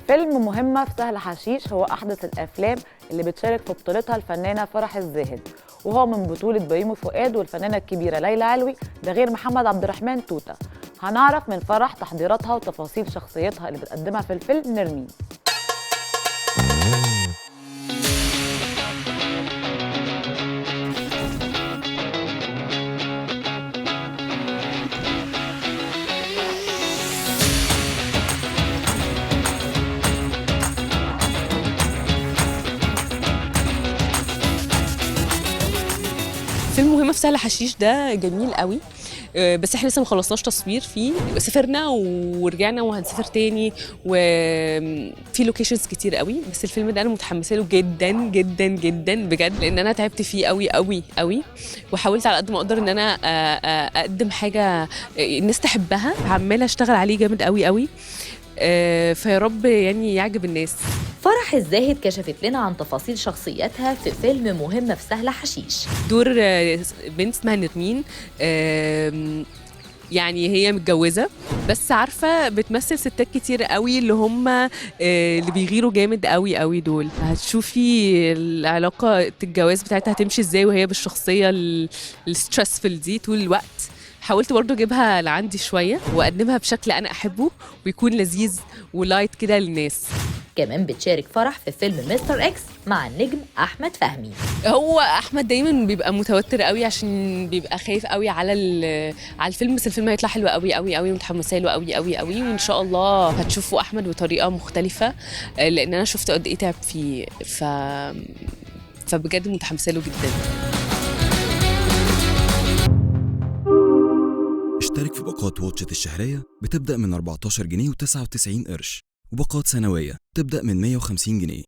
فيلم مهمة في سهل حشيش هو أحدث الأفلام اللي بتشارك في بطولتها الفنانة فرح الزاهد، وهو من بطولة بيومي فؤاد والفنانة الكبيرة ليلى علوي، ده غير محمد عبد الرحمن توتة. هنعرف من فرح تحضيراتها وتفاصيل شخصيتها اللي بتقدمها في الفيلم. نرمين. فيلم مهمة في سهل حشيش ده جميل قوي. بس احنا لسه ما خلصناش تصوير فيه، سافرنا ورجعنا وهنسافر تاني وفي لوكيشنز كتير قوي. بس الفيلم ده انا متحمسه له جدا جدا جدا بجد، لان انا تعبت فيه قوي قوي قوي، وحاولت على قد ما اقدر ان انا اقدم حاجه الناس تحبها. عماله اشتغل عليه جامد قوي قوي، فيا رب يعني يعجب الناس. فرح الزاهد كشفت لنا عن تفاصيل شخصيتها في فيلم مهمة في سهل حشيش. دور بنت اسمها نرمين، يعني هي متجوزة بس عارفة بتمثل ستات كتير قوي اللي هم اللي بيغيروا جامد قوي قوي. دول هتشوفي العلاقة الجواز بتاعتها هتمشي ازاي وهي بالشخصية الستريسفل دي طول الوقت. حاولت برضو اجيبها لعندي شوية واقدمها بشكل انا احبه ويكون لذيذ ولايت كده للناس. كمان بتشارك فرح في فيلم مستر اكس مع النجم احمد فهمي. هو احمد دايما بيبقى متوتر قوي عشان بيبقى خايف قوي على الفيلم، بس الفيلم هيطلع حلو قوي قوي قوي، متحمسه له قوي قوي قوي، وان شاء الله هتشوفوا احمد بطريقه مختلفه، لان انا شفت قد ايه تعب فيه. فبجد متحمسه له جدا. اشترك في باقات واتشت الشهرية بتبدأ من 14 جنيه و99 قرش، وباقات سنوية تبدأ من 150 جنيه.